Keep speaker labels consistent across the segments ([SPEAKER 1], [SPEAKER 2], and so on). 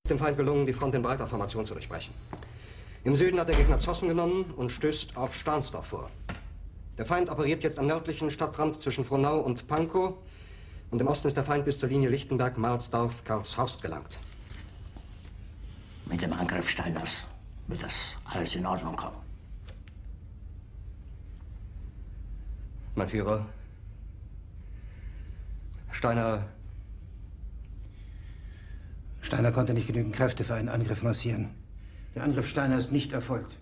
[SPEAKER 1] Dem Feind gelungen, die Front in breiter Formation zu durchbrechen. Im Süden hat der Gegner Zossen genommen und stößt auf Stahnsdorf vor. Der Feind operiert jetzt am nördlichen Stadtrand zwischen Frohnau und Pankow und im Osten ist der Feind bis zur Linie Lichtenberg-Marsdorf-Karlshorst gelangt.
[SPEAKER 2] Mit dem Angriff Steiners wird das alles in Ordnung kommen.
[SPEAKER 1] Mein Führer, Steiner
[SPEAKER 3] konnte nicht genügend Kräfte für einen Angriff massieren. Der Angriff Steiner ist nicht erfolgt.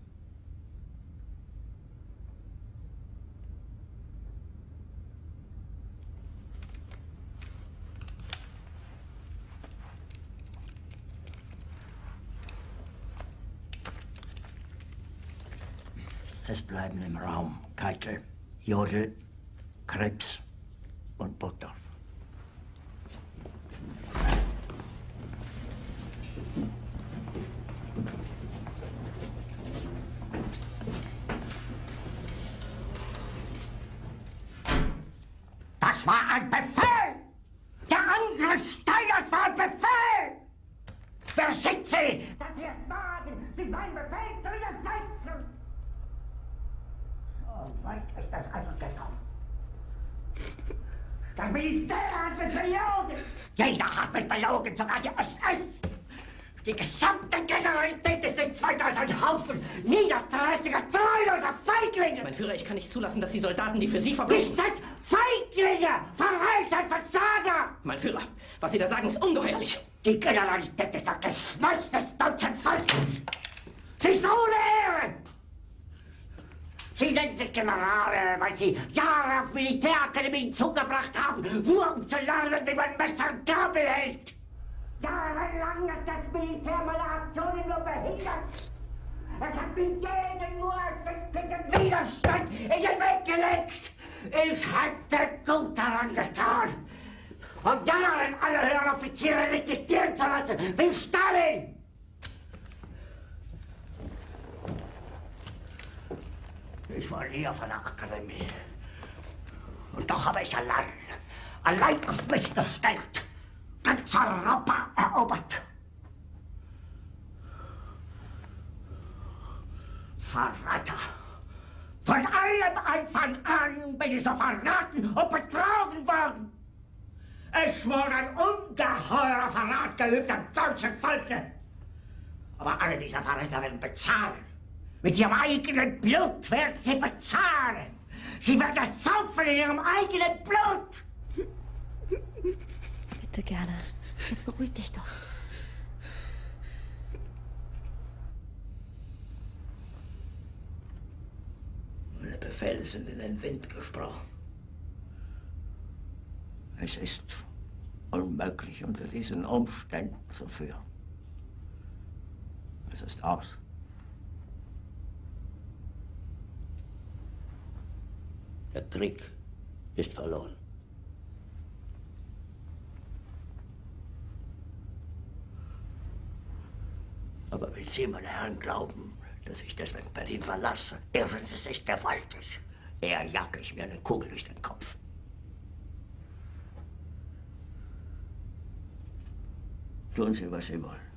[SPEAKER 2] Es bleiben im Raum Keitel, Jodl, Krebs und Burgdorf.
[SPEAKER 4] Das war ein Befehl! Der Angriff Steiners war ein Befehl! Wer sind Sie, dass Sie es wagen, sich meinen Befehl zu widersetzen? So weit ist das also gekommen. Das Militär hat mich belogen! Jeder hat mich belogen, sogar die SS! Die gesamte Generalität ist nichts weiter als ein Haufen niederträchtiger, treuloser Feiglinge!
[SPEAKER 5] Mein Führer, ich kann nicht zulassen, dass die Soldaten, die für Sie verbringen...
[SPEAKER 4] Nicht als Feiglinge! Verreiter, Versager!
[SPEAKER 5] Mein Führer, was Sie da sagen, ist ungeheuerlich!
[SPEAKER 4] Die Generalität ist das Geschmeiß des deutschen Volkes! Sie ist ohne Ehre! Sie nennen sich Generale, weil Sie Jahre auf Militärakademien zugebracht haben, nur um zu lernen, wie man Messer und Gabel hält! Jahrelang hat das Militär meine Aktionen nur behindert. Es hat mir jeden nur ersichtlichen Widerstand in den Weg gelegt. Ich hätte gut daran getan, von Jahren alle höheren Offiziere liquidieren zu lassen, wie Stalin. Ich war nie auf einer Akademie. Und doch habe ich allein auf mich gestellt, ganz Europa erobert. Verräter! Von allem Anfang an bin ich so verraten und betrogen worden. Es wurde ein ungeheurer Verrat geübt am deutschen Volke. Aber alle diese Verräter werden bezahlen. Mit ihrem eigenen Blut werden sie bezahlen. Sie werden das saufen in ihrem eigenen Blut.
[SPEAKER 6] Bitte gerne. Jetzt beruhig dich doch.
[SPEAKER 2] Meine Befehle sind in den Wind gesprochen. Es ist unmöglich, unter diesen Umständen zu führen. Es ist aus. Der Krieg ist verloren. Aber wenn Sie, meine Herren, glauben, dass ich deswegen Berlin verlasse, irren Sie sich gewaltig. Eher jage ich mir eine Kugel durch den Kopf. Tun Sie, was Sie wollen.